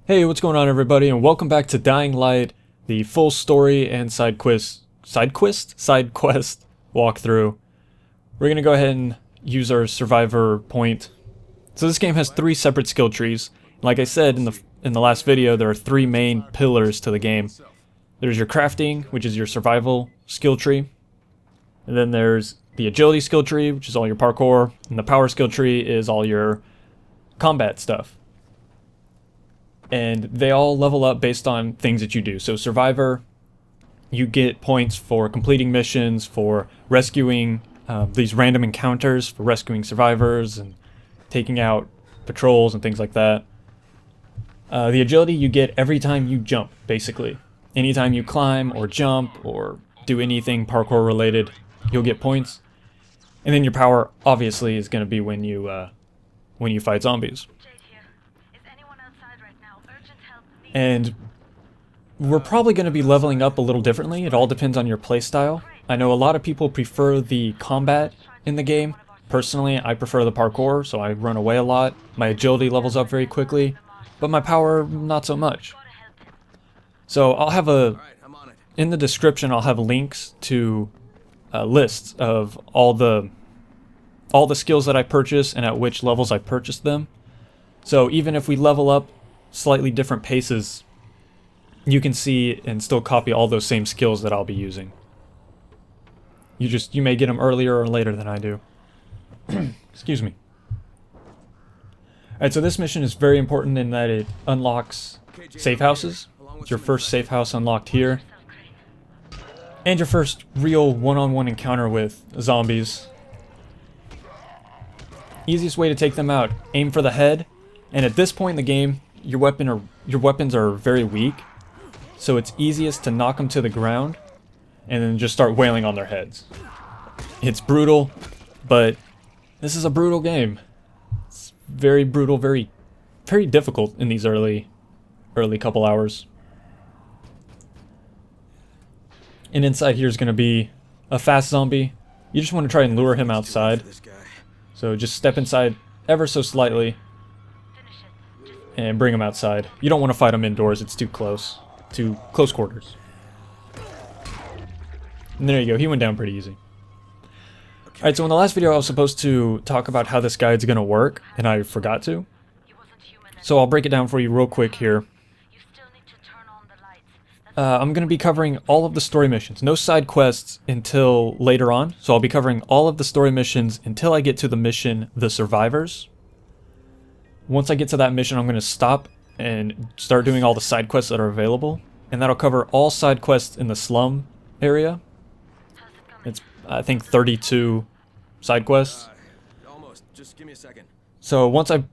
Hey, what's going on everybody, and welcome back to Dying Light, the full story and side quest walkthrough. We're gonna go ahead and use our survivor point. So this game has three separate skill trees. Like I said in the last video, there are three main pillars to the game. There's your crafting, which is your survival skill tree. And then there's the agility skill tree, which is all your parkour, and the power skill tree is all your combat stuff. And they all level up based on things that you do. So Survivor, you get points for completing missions, for rescuing these random encounters, for rescuing survivors and taking out patrols and things like that. The agility you get every time you jump, basically. Anytime you climb or jump or do anything parkour related, you'll get points. And then your power, obviously, is going to be when you fight zombies. And we're probably going to be leveling up a little differently. It all depends on your playstyle. I know a lot of people prefer the combat in the game. Personally, I prefer the parkour, so I run away a lot. My agility levels up very quickly, but my power, not so much. So I'll have in the description, I'll have links to lists of all the skills that I purchase and at which levels I purchased them. So even if we level up slightly different paces, you can see and still copy all those same skills that I'll be using. You may get them earlier or later than I do. Excuse me. Alright, so this mission is very important in that it unlocks safe houses. It's your first safe house unlocked here. And your first real one-on-one encounter with zombies. Easiest way to take them out, aim for the head. And at this point in the game, your weapons are very weak, so it's easiest to knock them to the ground and then just start wailing on their heads. It's brutal, but this is a brutal game. It's very brutal, very difficult in these early couple hours. And inside here is going to be a fast zombie. You just want to try and lure him outside. So just step inside ever so slightly and bring him outside. You don't want to fight him indoors, it's too close quarters. And there you go, he went down pretty easy. Alright, so in the last video I was supposed to talk about how this guide's gonna work, and I forgot to. So I'll break it down for you real quick here. I'm gonna be covering all of the story missions, no side quests until later on. So I'll be covering all of the story missions until I get to the mission, The Survivors. Once I get to that mission, I'm going to stop and start doing all the side quests that are available. And that'll cover all side quests in the slum area. It's, I think, 32 side quests. Almost. Just give me a second. So once I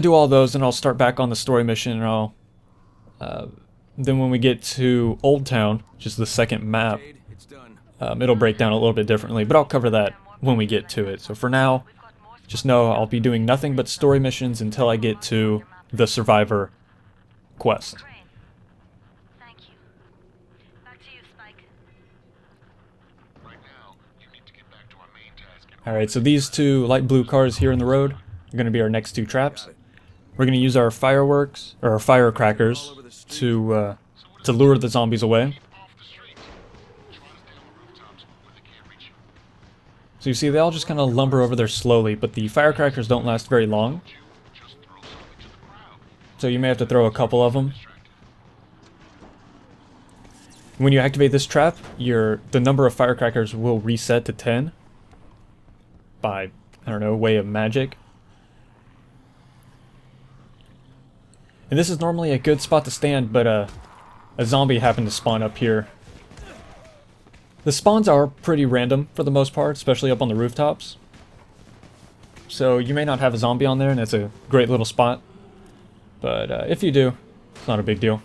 do all those, then I'll start back on the story mission, and I'll... then when we get to Old Town, which is the second map, it'll break down a little bit differently. But I'll cover that when we get to it. So for now, just know I'll be doing nothing but story missions until I get to the Survivor quest. Alright, so these two light blue cars here in the road are going to be our next two traps. We're going to use our fireworks, or our firecrackers, to lure the zombies away. So you see, they all just kind of lumber over there slowly, but the firecrackers don't last very long. So you may have to throw a couple of them. When you activate this trap, the number of firecrackers will reset to 10 by, I don't know, way of magic. And this is normally a good spot to stand, but a zombie happened to spawn up here. The spawns are pretty random for the most part, especially up on the rooftops. So you may not have a zombie on there, and it's a great little spot. But if you do, it's not a big deal.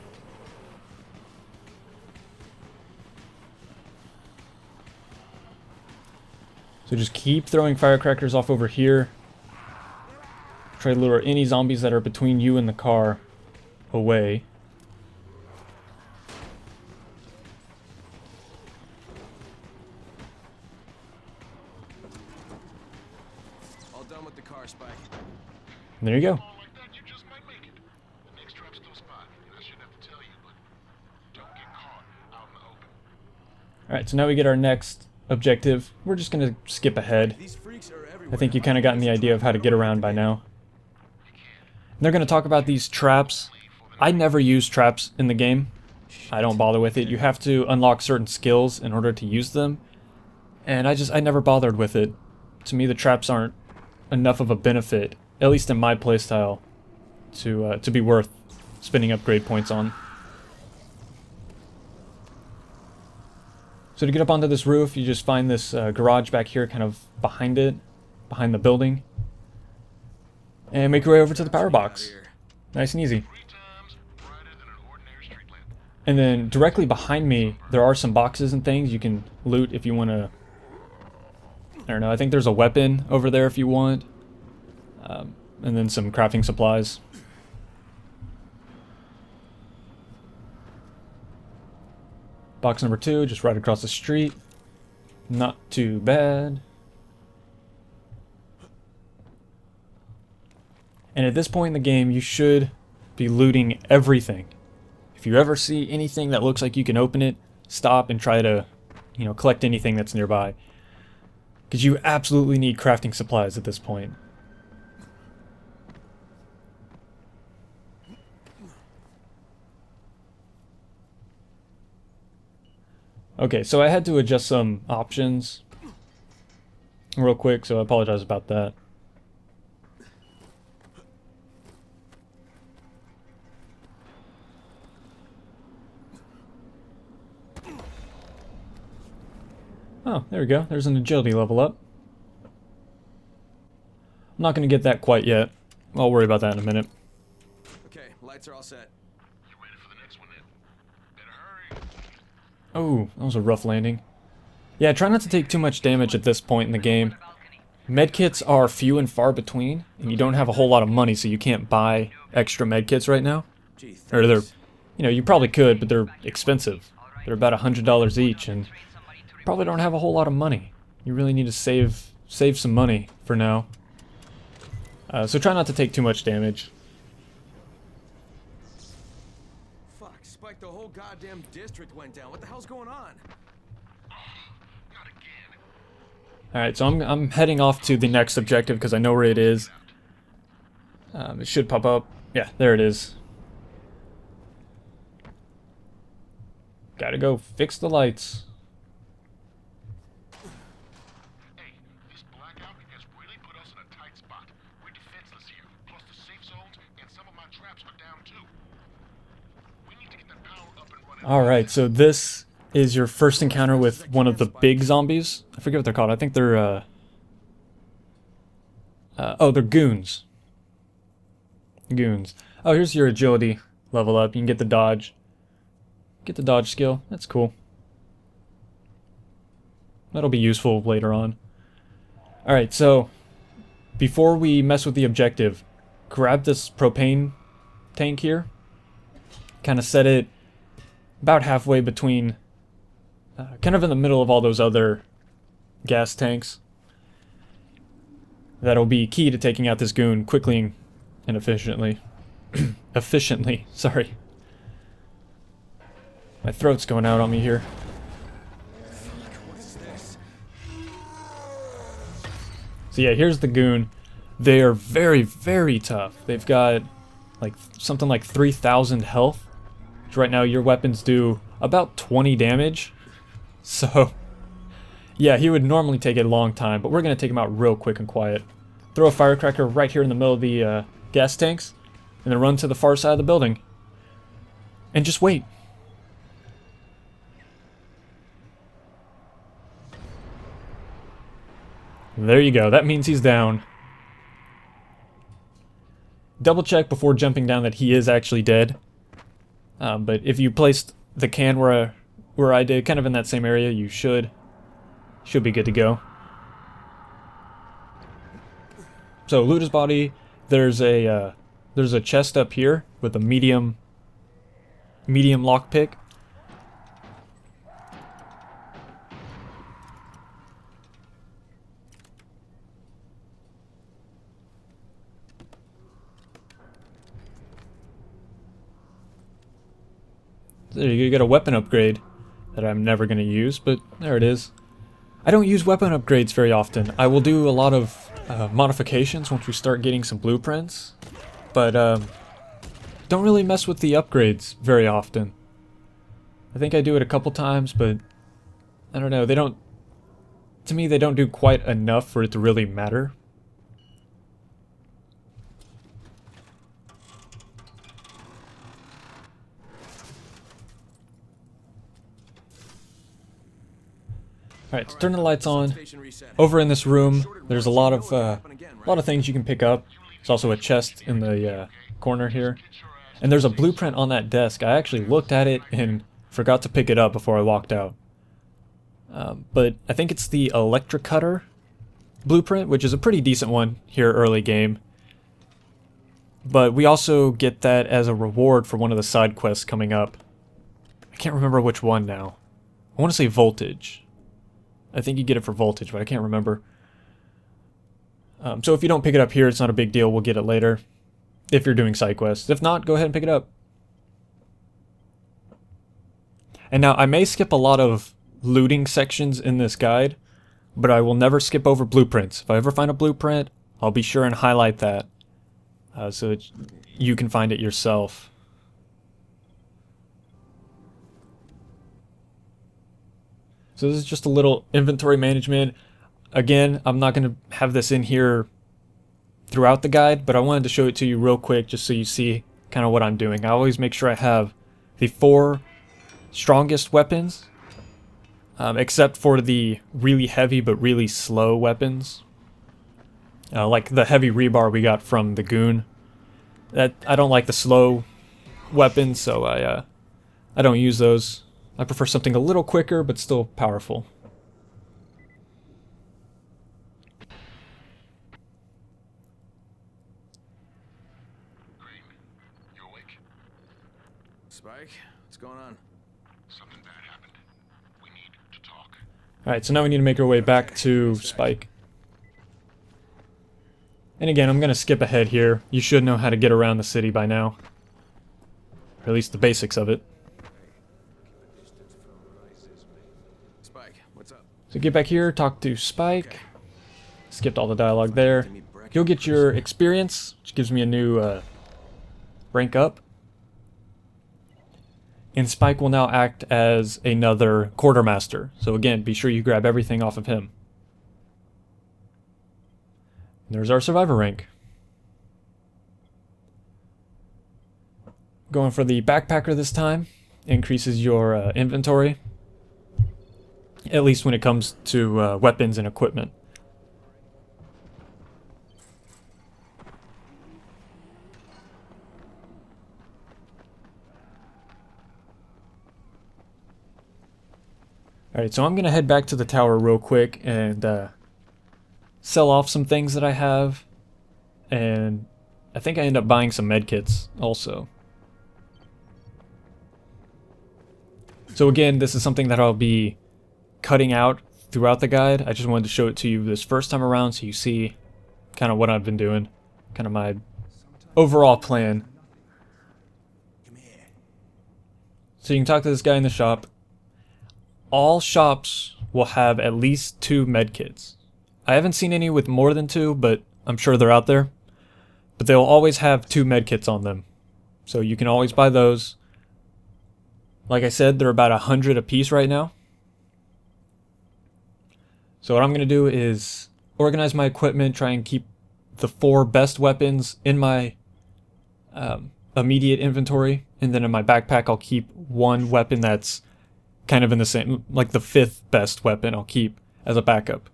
So just keep throwing firecrackers off over here. Try to lure any zombies that are between you and the car away. All done with the car, Spike. And there you go. Like that, you just might make it. The next trap's close by. Alright, so now we get our next objective. We're just gonna skip ahead. These freaks are everywhere. I think you kind of gotten the idea of how to get around by now. And they're gonna talk about these traps. I never use traps in the game. I don't bother with it. You have to unlock certain skills in order to use them. And I never bothered with it. To me, the traps aren't enough of a benefit, at least in my playstyle, to be worth spending upgrade points on. So to get up onto this roof, you just find this garage back here, kind of behind it, behind the building. And make your way over to the power box. Nice and easy. And then directly behind me, there are some boxes and things you can loot if you want to. I don't know, I think there's a weapon over there if you want. And then some crafting supplies. Box number 2, just right across the street. Not too bad. And at this point in the game, you should be looting everything. If you ever see anything that looks like you can open it, stop and try to, collect anything that's nearby. Because you absolutely need crafting supplies at this point. Okay, so I had to adjust some options real quick, so I apologize about that. Oh, there we go. There's an agility level up. I'm not going to get that quite yet. I'll worry about that in a minute. Okay, lights are all set. You ready for the next one then? Better hurry. Oh, that was a rough landing. Yeah, try not to take too much damage at this point in the game. Medkits are few and far between, and you don't have a whole lot of money, so you can't buy extra medkits right now. Gee, Or they're, thanks. you probably could, but they're expensive. They're about $100 each, and probably don't have a whole lot of money. You really need to save some money for now. So try not to take too much damage. Fuck, Spike, the whole goddamn district went down. What the hell's going on? Not again. Alright, so I'm heading off to the next objective because I know where it is. It should pop up. Yeah, there it is. Gotta go fix the lights. Hey, this blackout has really put us in a tight spot. We're defenseless here. Plus the safe zones and some of my traps are down too. We need to get that power up and running. Alright, so this is your first encounter with one of the big zombies. I forget what they're called. I think they're, oh, they're goons. Goons. Oh, here's your agility level up. You can get the dodge. Get the dodge skill. That's cool. That'll be useful later on. Alright, so before we mess with the objective, grab this propane tank here. Kind of set it about halfway between, kind of in the middle of all those other gas tanks. That'll be key to taking out this goon quickly and efficiently. Efficiently, sorry. My throat's going out on me here. What is this? So yeah, here's the goon. They are very, very tough. They've got like something like 3,000 health. Which right now your weapons do about 20 damage. So yeah, he would normally take a long time, but we're gonna take him out real quick and quiet. Throw a firecracker right here in the middle of the gas tanks, and then run to the far side of the building. And just wait. There you go, that means he's down. Double check before jumping down that he is actually dead. But if you placed the can where I did, kind of in that same area, you should be good to go. So loot his body. There's a chest up here with a medium lockpick. There you go, you got a weapon upgrade. that I'm never going to use, but there it is. I don't use weapon upgrades very often. I will do a lot of modifications once we start getting some blueprints, but don't really mess with the upgrades very often. I think I do it a couple times, but I don't know, to me they don't do quite enough for it to really matter. Alright, let's turn the lights on. Over in this room, there's a lot of things you can pick up. There's also a chest in the corner here. And there's a blueprint on that desk. I actually looked at it and forgot to pick it up before I walked out. But I think it's the electric cutter blueprint, which is a pretty decent one here early game. But we also get that as a reward for one of the side quests coming up. I can't remember which one now. I want to say voltage. I think you get it for voltage, but I can't remember. So if you don't pick it up here, it's not a big deal. We'll get it later if you're doing side quests. If not, go ahead and pick it up. And now, I may skip a lot of looting sections in this guide, but I will never skip over blueprints. If I ever find a blueprint, I'll be sure and highlight that so that you can find it yourself. So this is just a little inventory management. Again, I'm not going to have this in here throughout the guide, but I wanted to show it to you real quick just so you see kind of what I'm doing. I always make sure I have the 4 strongest weapons, except for the really heavy but really slow weapons. Like the heavy rebar we got from the goon. I don't like the slow weapons, so I don't use those. I prefer something a little quicker, but still powerful. Green, you awake? Spike, what's going on? Something bad happened. We need to talk. Alright, so now we need to make our way back to Spike. And again, I'm going to skip ahead here. You should know how to get around the city by now. Or at least the basics of it. Spike, what's up? So get back here, talk to Spike. Skipped all the dialogue there. You'll get your experience, which gives me a new rank up. And Spike will now act as another quartermaster. So again, be sure you grab everything off of him. And there's our survivor rank. Going for the backpacker this time. Increases your inventory. At least when it comes to weapons and equipment. Alright, so I'm going to head back to the tower real quick and sell off some things that I have. And I think I end up buying some medkits also. So again, this is something that I'll be cutting out throughout the guide. I just wanted to show it to you this first time around so you see kind of what I've been doing. Kind of my overall plan. So you can talk to this guy in the shop. All shops will have at least 2 medkits. I haven't seen any with more than 2, but I'm sure they're out there. But they'll always have 2 medkits on them. So you can always buy those. Like I said, they're about 100 a piece right now. So what I'm going to do is organize my equipment, try and keep the 4 best weapons in my immediate inventory. And then in my backpack, I'll keep 1 weapon that's kind of in the same, like the 5th best weapon I'll keep as a backup.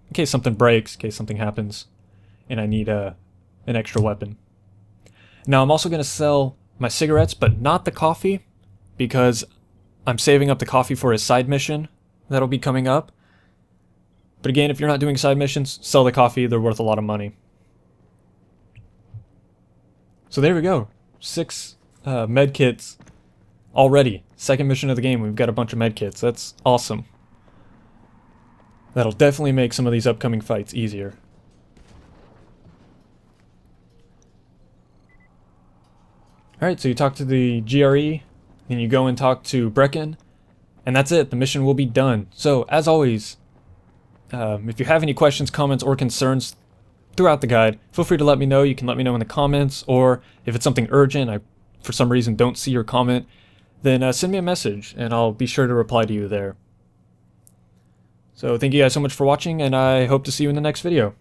In case something breaks, in case something happens, and I need an extra weapon. Now I'm also going to sell my cigarettes, but not the coffee, because I'm saving up the coffee for a side mission that'll be coming up. But again, if you're not doing side missions, sell the coffee, they're worth a lot of money. So there we go, 6 medkits already. Second mission of the game, we've got a bunch of medkits. That's awesome. That'll definitely make some of these upcoming fights easier. Alright, so you talk to the GRE, then you go and talk to Brecken, And that's it, the mission will be done. So, as always, if you have any questions, comments, or concerns throughout the guide, feel free to let me know. You can let me know in the comments, or if it's something urgent, I for some reason don't see your comment, then send me a message and I'll be sure to reply to you there. So thank you guys so much for watching, and I hope to see you in the next video.